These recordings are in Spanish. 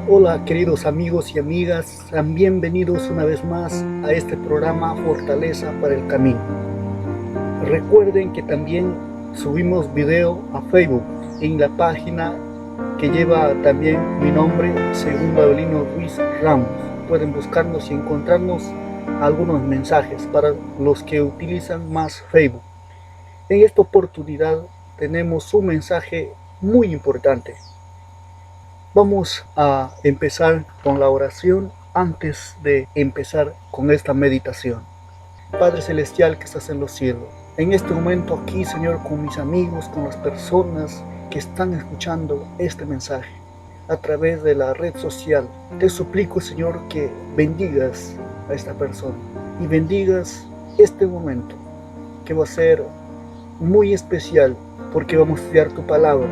Hola queridos amigos y amigas, sean bienvenidos una vez más a este programa Fortaleza para el Camino. Recuerden que también subimos video a Facebook en la página que lleva también mi nombre, Segundo Avelino Ruiz Ramos. Pueden buscarnos y encontrarnos algunos mensajes para los que utilizan más Facebook. En esta oportunidad tenemos un mensaje muy importante. Vamos a empezar con la oración antes de empezar con esta meditación. Padre Celestial que estás en los cielos, en este momento aquí, Señor, con mis amigos, con las personas que están escuchando este mensaje a través de la red social, te suplico, Señor, que bendigas a esta persona y bendigas este momento que va a ser muy especial porque vamos a estudiar tu palabra.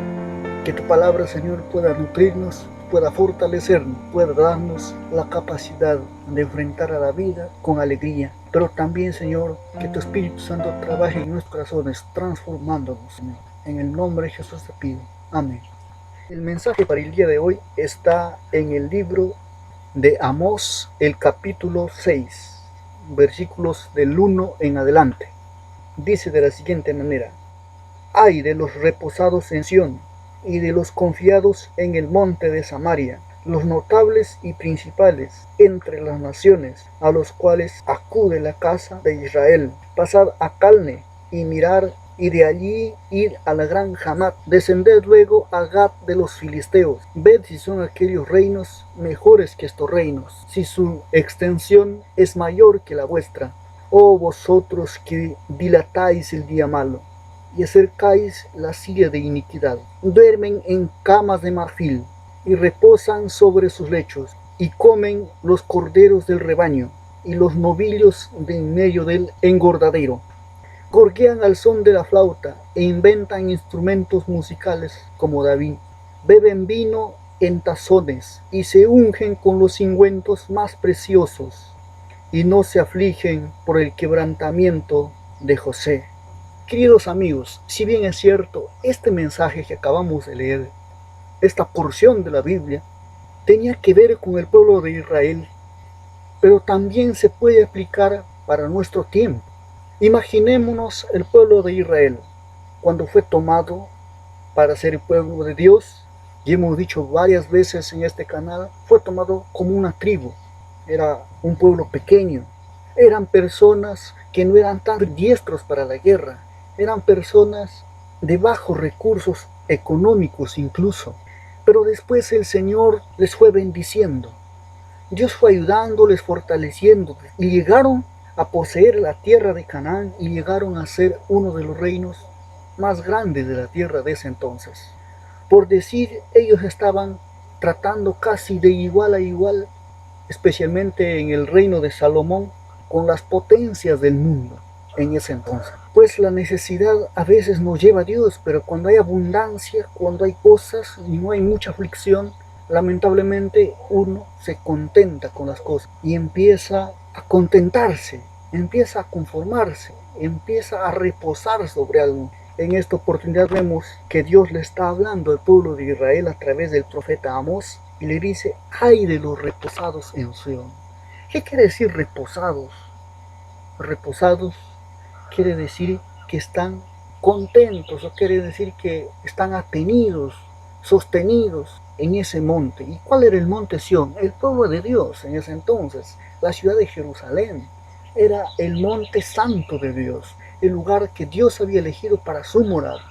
Que tu palabra, Señor, pueda nutrirnos, pueda fortalecernos, pueda darnos la capacidad de enfrentar a la vida con alegría. Pero también, Señor, que tu Espíritu Santo trabaje en nuestros corazones, transformándonos, Señor. En el nombre de Jesús te pido. Amén. El mensaje para el día de hoy está en el libro de Amós, el capítulo 6, versículos del 1 en adelante. Dice de la siguiente manera: Ay de los reposados en Sión, y de los confiados en el monte de Samaria, los notables y principales entre las naciones, a los cuales acude la casa de Israel. Pasad a Calne y mirar, y de allí ir a la gran Hamat, descended luego a Gat de los filisteos. Ved si son aquellos reinos mejores que estos reinos, si su extensión es mayor que la vuestra. Oh vosotros que dilatáis el día malo, y acercáis la silla de iniquidad. Duermen en camas de marfil, y reposan sobre sus lechos, y comen los corderos del rebaño, y los novillos de en medio del engordadero. Gorjean al son de la flauta, e inventan instrumentos musicales como David. Beben vino en tazones, y se ungen con los ungüentos más preciosos, y no se afligen por el quebrantamiento de José. Queridos amigos, si bien es cierto, este mensaje que acabamos de leer, esta porción de la Biblia, tenía que ver con el pueblo de Israel, pero también se puede aplicar para nuestro tiempo. Imaginémonos el pueblo de Israel, cuando fue tomado para ser el pueblo de Dios, y hemos dicho varias veces en este canal, fue tomado como una tribu, era un pueblo pequeño, eran personas que no eran tan diestros para la guerra, eran personas de bajos recursos económicos incluso, pero después el Señor les fue bendiciendo, Dios fue ayudándoles, fortaleciendo, y llegaron a poseer la tierra de Canaán y llegaron a ser uno de los reinos más grandes de la tierra de ese entonces. Por decir, ellos estaban tratando casi de igual a igual, especialmente en el reino de Salomón, con las potencias del mundo en ese entonces. Pues la necesidad a veces nos lleva a Dios, pero cuando hay abundancia, cuando hay cosas y no hay mucha aflicción, lamentablemente uno se contenta con las cosas y empieza a contentarse, empieza a conformarse, empieza a reposar sobre algo. En esta oportunidad vemos que Dios le está hablando al pueblo de Israel a través del profeta Amós y le dice: ay de los reposados en Sión. ¿Qué quiere decir reposados? Reposados quiere decir que están contentos, o quiere decir que están atenidos, sostenidos en ese monte. ¿Y cuál era el monte Sión? El pueblo de Dios en ese entonces, la ciudad de Jerusalén. Era el monte santo de Dios, el lugar que Dios había elegido para su morada.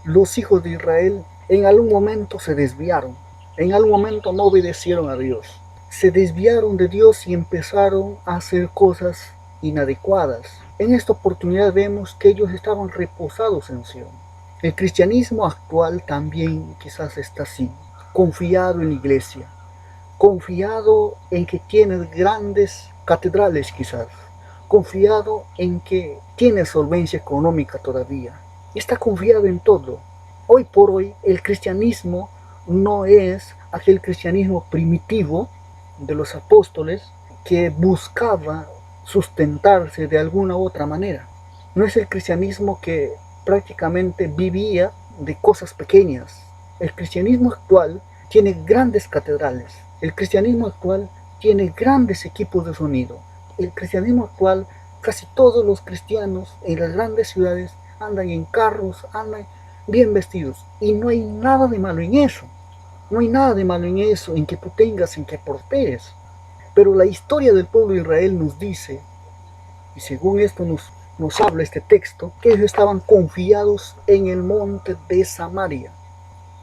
Los hijos de Israel en algún momento se desviaron, en algún momento no obedecieron a Dios. Se desviaron de Dios y empezaron a hacer cosas inadecuadas. En esta oportunidad vemos que ellos estaban reposados en Sion. El cristianismo actual también quizás está así, confiado en la iglesia, confiado en que tiene grandes catedrales quizás, confiado en que tiene solvencia económica todavía, está confiado en todo. Hoy por hoy el cristianismo no es aquel cristianismo primitivo de los apóstoles que buscaba sustentarse de alguna u otra manera. No es el cristianismo que prácticamente vivía de cosas pequeñas. El cristianismo actual tiene grandes catedrales, El cristianismo actual tiene grandes equipos de sonido. El cristianismo actual, casi todos los cristianos en las grandes ciudades andan en carros, andan bien vestidos. Y no hay nada de malo en eso. No hay nada de malo en eso, en que tú tengas, en que prosperes. Pero la historia del pueblo de Israel nos dice, y según esto nos habla este texto, que ellos estaban confiados en el monte de Samaria.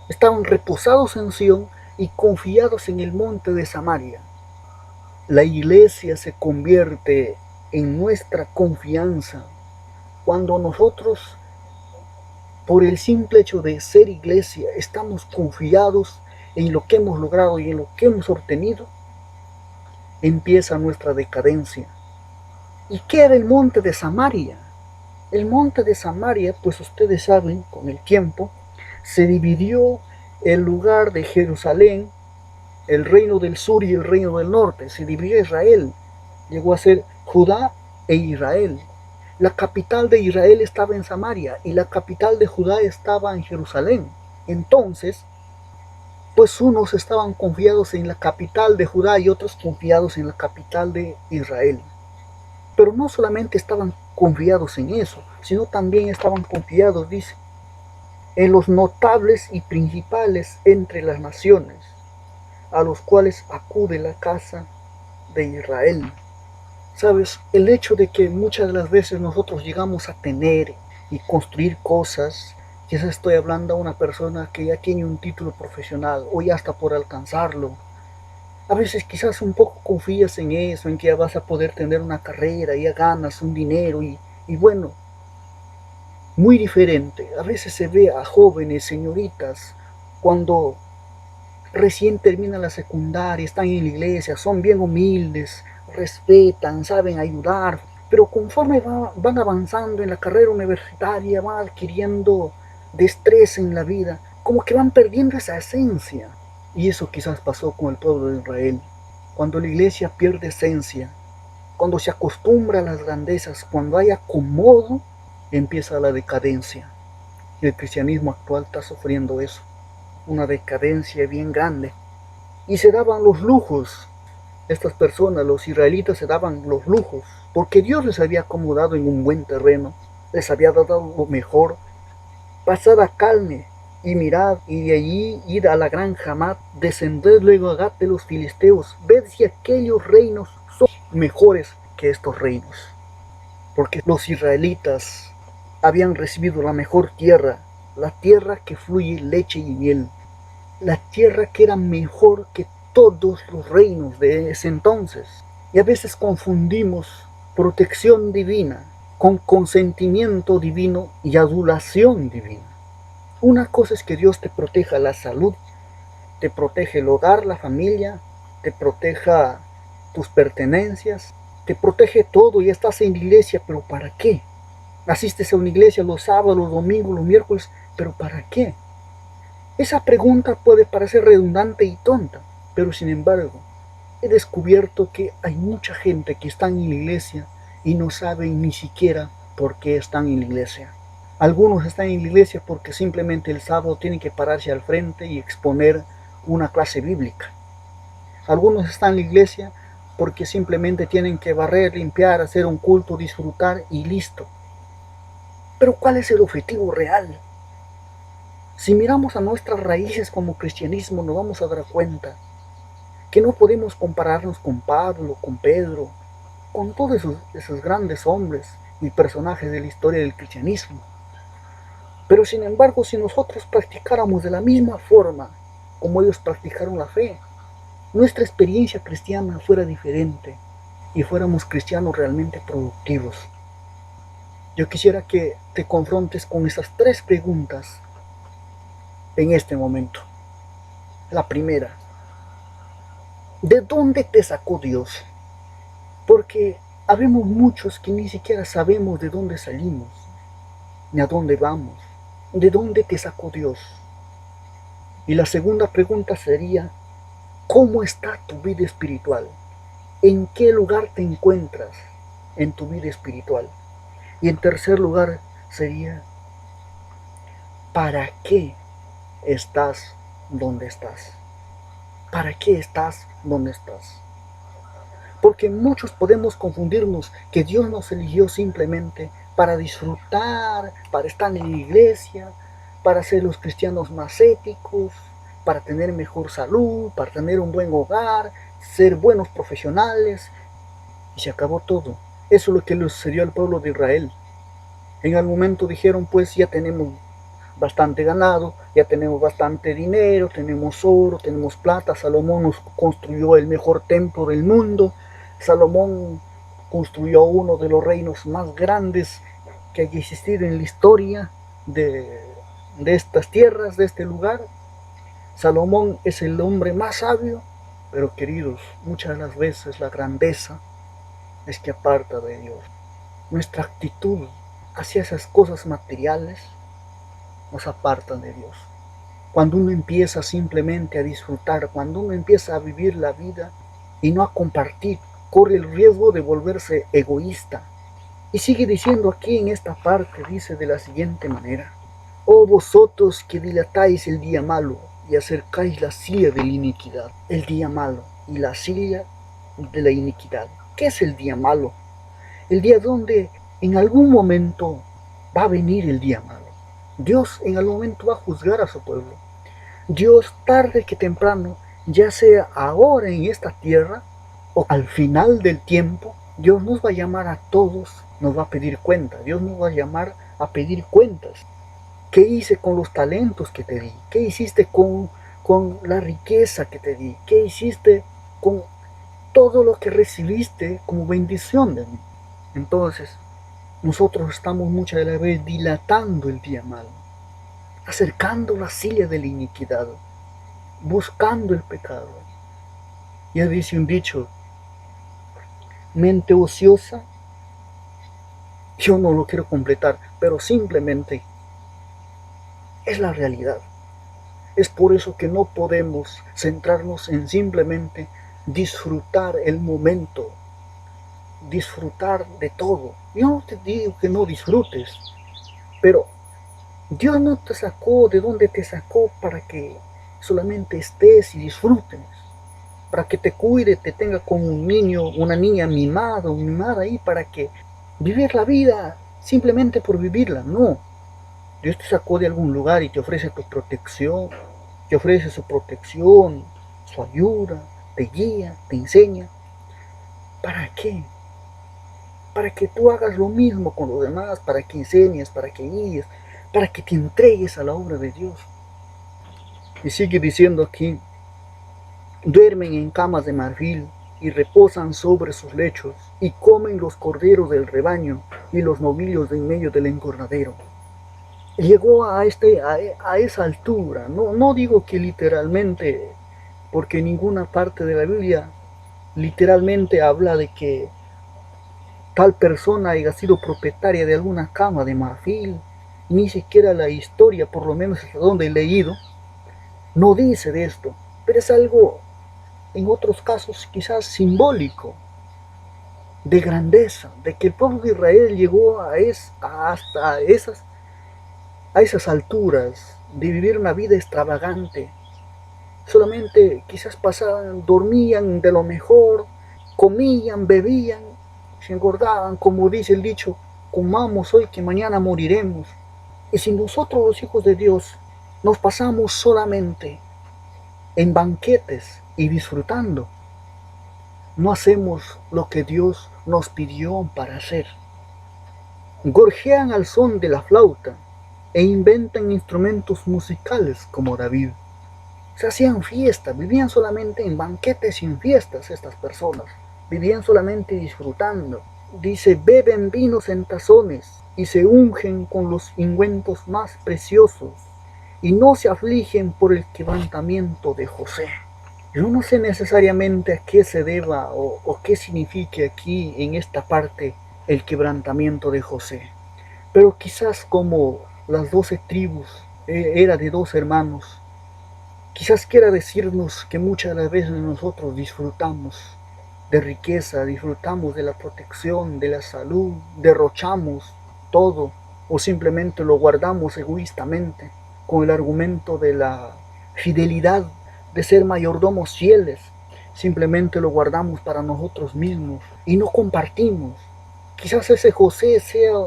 Estaban reposados en Sión y confiados en el monte de Samaria. La iglesia se convierte en nuestra confianza cuando nosotros, por el simple hecho de ser iglesia, estamos confiados en lo que hemos logrado y en lo que hemos obtenido. Empieza nuestra decadencia. ¿Y qué era el monte de Samaria? El monte de Samaria, pues ustedes saben, con el tiempo, se dividió el lugar de Jerusalén, el reino del sur y el reino del norte. Se dividió Israel. Llegó a ser Judá e Israel. La capital de Israel estaba en Samaria y la capital de Judá estaba en Jerusalén. Entonces, pues unos estaban confiados en la capital de Judá y otros confiados en la capital de Israel. Pero no solamente estaban confiados en eso, sino también estaban confiados, dice, en los notables y principales entre las naciones, a los cuales acude la casa de Israel. Sabes, el hecho de que muchas de las veces nosotros llegamos a tener y construir cosas, quizás estoy hablando a una persona que ya tiene un título profesional o ya está por alcanzarlo. A veces quizás un poco confías en eso, en que ya vas a poder tener una carrera, ya ganas un dinero y bueno, muy diferente. A veces se ve a jóvenes, señoritas, cuando recién terminan la secundaria, están en la iglesia, son bien humildes, respetan, saben ayudar, pero conforme van avanzando en la carrera universitaria, van adquiriendo destreza en la vida, como que van perdiendo esa esencia. Y eso quizás pasó con el pueblo de Israel. Cuando la iglesia pierde esencia, cuando se acostumbra a las grandezas, cuando hay acomodo, empieza la decadencia. Y el cristianismo actual está sufriendo eso, una decadencia bien grande. Y se daban los lujos. Estas personas, los israelitas, se daban los lujos, porque Dios les había acomodado en un buen terreno, les había dado lo mejor. Pasad a Calne y mirad, y de allí id a la gran Hamat, descended luego a Gat de los filisteos, ved si aquellos reinos son mejores que estos reinos. Porque los israelitas habían recibido la mejor tierra, la tierra que fluye leche y miel, la tierra que era mejor que todos los reinos de ese entonces. Y a veces confundimos protección divina con consentimiento divino y adulación divina. Una cosa es que Dios te proteja la salud, te protege el hogar, la familia, te proteja tus pertenencias, te protege todo y estás en la iglesia, pero ¿para qué? Asistes a una iglesia los sábados, los domingos, los miércoles, pero ¿para qué? Esa pregunta puede parecer redundante y tonta, pero sin embargo, he descubierto que hay mucha gente que está en la iglesia y no saben ni siquiera por qué están en la iglesia. Algunos están en la iglesia porque simplemente el sábado tienen que pararse al frente y exponer una clase bíblica. Algunos están en la iglesia porque simplemente tienen que barrer, limpiar, hacer un culto, disfrutar y listo. Pero ¿cuál es el objetivo real? Si miramos a nuestras raíces como cristianismo, nos vamos a dar cuenta que no podemos compararnos con Pablo, con Pedro, con todos esos grandes hombres y personajes de la historia del cristianismo. Pero sin embargo, si nosotros practicáramos de la misma forma como ellos practicaron la fe, nuestra experiencia cristiana fuera diferente y fuéramos cristianos realmente productivos. Yo quisiera que te confrontes con esas tres preguntas en este momento. La primera, ¿de dónde te sacó Dios? Porque habemos muchos que ni siquiera sabemos de dónde salimos, ni a dónde vamos. ¿De dónde te sacó Dios? Y la segunda pregunta sería, ¿cómo está tu vida espiritual? ¿En qué lugar te encuentras en tu vida espiritual? Y en tercer lugar sería, ¿para qué estás donde estás? ¿Para qué estás donde estás? Porque muchos podemos confundirnos que Dios nos eligió simplemente para disfrutar, para estar en la iglesia, para ser los cristianos más éticos, para tener mejor salud, para tener un buen hogar, ser buenos profesionales, y se acabó todo. Eso es lo que le sucedió al pueblo de Israel. En algún momento dijeron, pues ya tenemos bastante ganado, ya tenemos bastante dinero, tenemos oro, tenemos plata. Salomón nos construyó el mejor templo del mundo. Salomón construyó uno de los reinos más grandes que haya existido en la historia de estas tierras, de este lugar. Salomón es el hombre más sabio, pero queridos, muchas de las veces la grandeza es que aparta de Dios. Nuestra actitud hacia esas cosas materiales nos apartan de Dios. Cuando uno empieza simplemente a disfrutar, cuando uno empieza a vivir la vida y no a compartir, corre el riesgo de volverse egoísta. Y sigue diciendo aquí en esta parte, dice de la siguiente manera: oh vosotros que dilatáis el día malo y acercáis la silla de la iniquidad. El día malo y la silla de la iniquidad. ¿Qué es el día malo? El día donde en algún momento va a venir el día malo. Dios en algún momento va a juzgar a su pueblo. Dios tarde que temprano, ya sea ahora en esta tierra o al final del tiempo, Dios nos va a llamar a todos, nos va a pedir cuenta. Dios nos va a llamar a pedir cuentas. ¿Qué hice con los talentos que te di? ¿Qué hiciste con la riqueza que te di? ¿Qué hiciste con todo lo que recibiste como bendición de mí? Entonces, nosotros estamos muchas de las veces dilatando el día malo, acercando la silla de la iniquidad, buscando el pecado. Ya dice un dicho, mente ociosa, yo no lo quiero completar, pero simplemente es la realidad. Es por eso que no podemos centrarnos en simplemente disfrutar el momento, disfrutar de todo. Yo no te digo que no disfrutes, pero Dios no te sacó de donde te sacó para que solamente estés y disfrutes, para que te cuide, te tenga como un niño, una niña mimada o mimada ahí, para que vivir la vida simplemente por vivirla. No, Dios te sacó de algún lugar y te ofrece tu protección, te ofrece su protección, su ayuda, te guía, te enseña. ¿Para qué? Para que tú hagas lo mismo con los demás, para que enseñes, para que guíes, para que te entregues a la obra de Dios. Y sigue diciendo aquí, duermen en camas de marfil y reposan sobre sus lechos, y comen los corderos del rebaño y los novillos de en medio del engordadero. Llegó a esa altura, no digo que literalmente, porque ninguna parte de la Biblia literalmente habla de que tal persona haya sido propietaria de alguna cama de marfil, ni siquiera la historia, por lo menos hasta donde he leído, no dice de esto, pero es algo, en otros casos quizás simbólico, de grandeza, de que el pueblo de Israel llegó hasta esas alturas, de vivir una vida extravagante. Solamente quizás pasaban, dormían de lo mejor, comían, bebían, se engordaban, como dice el dicho, comamos hoy que mañana moriremos. Y si nosotros los hijos de Dios nos pasamos solamente en banquetes y disfrutando, no hacemos lo que Dios nos pidió para hacer. Gorjean al son de la flauta e inventan instrumentos musicales como David. Se hacían fiestas, vivían solamente en banquetes y en fiestas estas personas, vivían solamente disfrutando. Dice, beben vinos en tazones y se ungen con los ungüentos más preciosos y no se afligen por el quebrantamiento de José. Yo no sé necesariamente a qué se deba o qué signifique aquí en esta parte el quebrantamiento de José, pero quizás como las 12 tribus era de 2 hermanos, quizás quiera decirnos que muchas de las veces nosotros disfrutamos de riqueza, disfrutamos de la protección, de la salud, derrochamos todo o simplemente lo guardamos egoístamente con el argumento de la fidelidad de ser mayordomos fieles, simplemente lo guardamos para nosotros mismos y no compartimos. Quizás ese José sea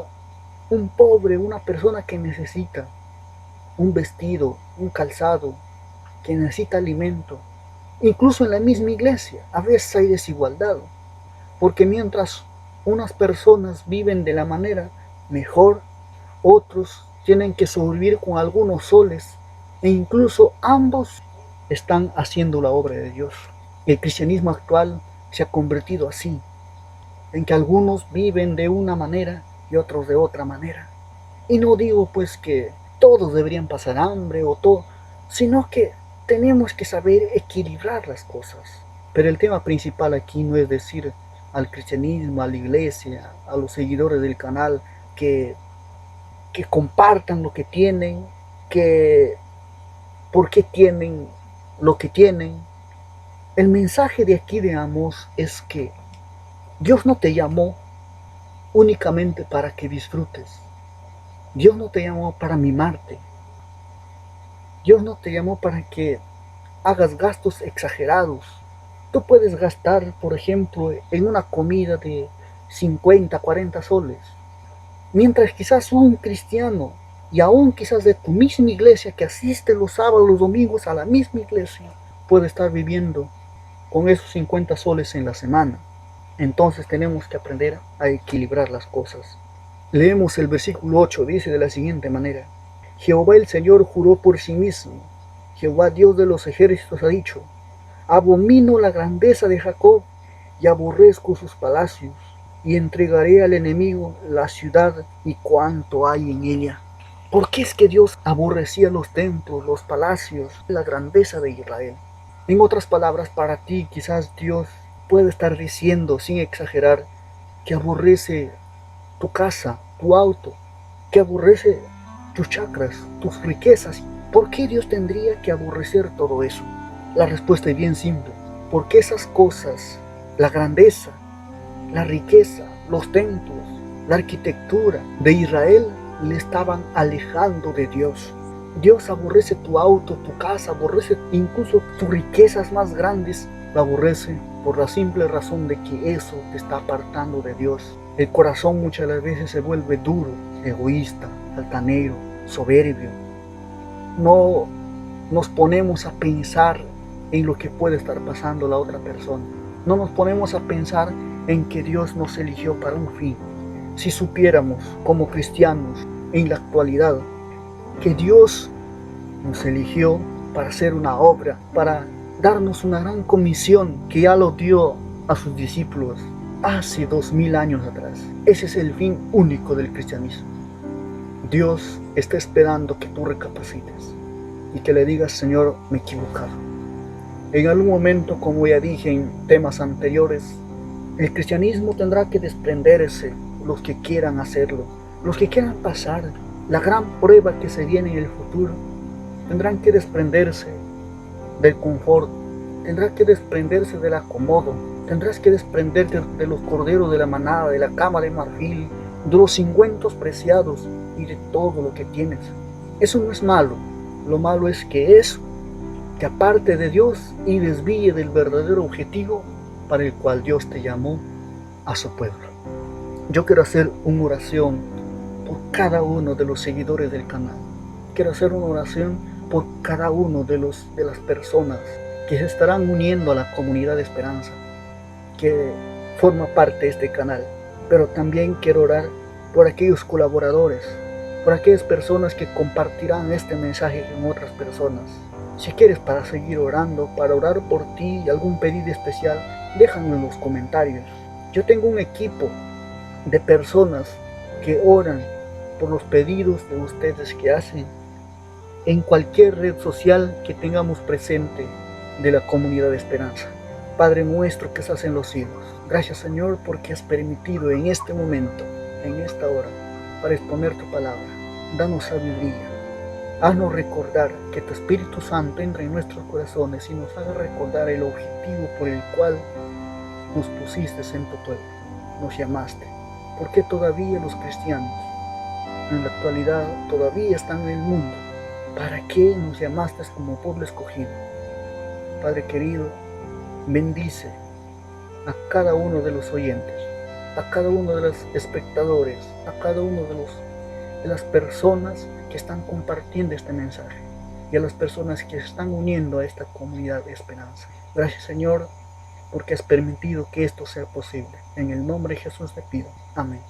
un pobre, una persona que necesita un vestido, un calzado, que necesita alimento. Incluso en la misma iglesia, a veces hay desigualdad, porque mientras unas personas viven de la manera mejor, otros tienen que sobrevivir con algunos soles, e incluso ambos están haciendo la obra de Dios. El cristianismo actual se ha convertido así, en que algunos viven de una manera y otros de otra manera. Y no digo pues que todos deberían pasar hambre o todo, sino que tenemos que saber equilibrar las cosas. Pero el tema principal aquí no es decir al cristianismo, a la iglesia, a los seguidores del canal que, que compartan lo que tienen, que por qué tienen lo que tienen. El mensaje de aquí de Amós es que Dios no te llamó únicamente para que disfrutes. Dios no te llamó para mimarte. Dios no te llamó para que hagas gastos exagerados. Tú puedes gastar, por ejemplo, en una comida de 50, 40 soles. Mientras quizás un cristiano, y aún quizás de tu misma iglesia, que asiste los sábados, los domingos a la misma iglesia, puede estar viviendo con esos 50 soles en la semana. Entonces tenemos que aprender a equilibrar las cosas. Leemos el versículo 8, dice de la siguiente manera: Jehová el Señor juró por sí mismo, Jehová Dios de los ejércitos ha dicho: abomino la grandeza de Jacob y aborrezco sus palacios, y entregaré al enemigo la ciudad y cuanto hay en ella. ¿Por qué es que Dios aborrecía los templos, los palacios, la grandeza de Israel? En otras palabras, para ti quizás Dios puede estar diciendo, sin exagerar, que aborrece tu casa, tu auto, que aborrece tus chakras, tus riquezas. ¿Por qué Dios tendría que aborrecer todo eso? La respuesta es bien simple: porque esas cosas, la grandeza, la riqueza, los templos, la arquitectura de Israel, le estaban alejando de Dios. Dios aborrece tu auto, tu casa, aborrece incluso tus riquezas más grandes, la aborrece por la simple razón de que eso te está apartando de Dios. El corazón muchas de las veces se vuelve duro, egoísta, altanero, soberbio. No nos ponemos a pensar en lo que puede estar pasando la otra persona. No nos ponemos a pensar en que Dios nos eligió para un fin. Si supiéramos como cristianos en la actualidad que Dios nos eligió para hacer una obra, para darnos una gran comisión que ya lo dio a sus discípulos hace 2000 años atrás. Ese es el fin único del cristianismo. Dios está esperando que tú recapacites y que le digas: Señor, me he equivocado. En algún momento, como ya dije en temas anteriores, el cristianismo tendrá que desprenderse, los que quieran hacerlo, los que quieran pasar la gran prueba que se viene en el futuro, tendrán que desprenderse del confort, tendrás que desprenderse del acomodo, tendrás que desprenderte de los corderos de la manada, de la cama de marfil, de los ungüentos preciados y de todo lo que tienes. Eso no es malo. Lo malo es que eso te aparte de Dios y desvíe del verdadero objetivo para el cual Dios te llamó a su pueblo. Yo quiero hacer una oración por cada uno de los seguidores del canal. Quiero hacer una oración por cada uno de las personas que se estarán uniendo a la comunidad de esperanza, que forma parte de este canal. Pero también quiero orar por aquellos colaboradores, por aquellas personas que compartirán este mensaje con otras personas. Si quieres para seguir orando, para orar por ti y algún pedido especial, déjalo en los comentarios. Yo tengo un equipo de personas que oran por los pedidos de ustedes que hacen en cualquier red social que tengamos presente de la comunidad de esperanza. Padre nuestro que estás en los cielos, gracias Señor porque has permitido en este momento, en esta hora, para exponer tu palabra. Danos sabiduría. Haznos recordar que tu Espíritu Santo entra en nuestros corazones y nos haga recordar el objetivo por el cual nos pusiste en tu pueblo, nos llamaste. Porque todavía los cristianos en la actualidad todavía están en el mundo. ¿Para qué nos llamaste como pueblo escogido? Padre querido, bendice a cada uno de los oyentes, a cada uno de los espectadores, a cada uno de las personas que están compartiendo este mensaje y a las personas que se están uniendo a esta comunidad de esperanza. Gracias, Señor, porque has permitido que esto sea posible. En el nombre de Jesús te pido. Amén.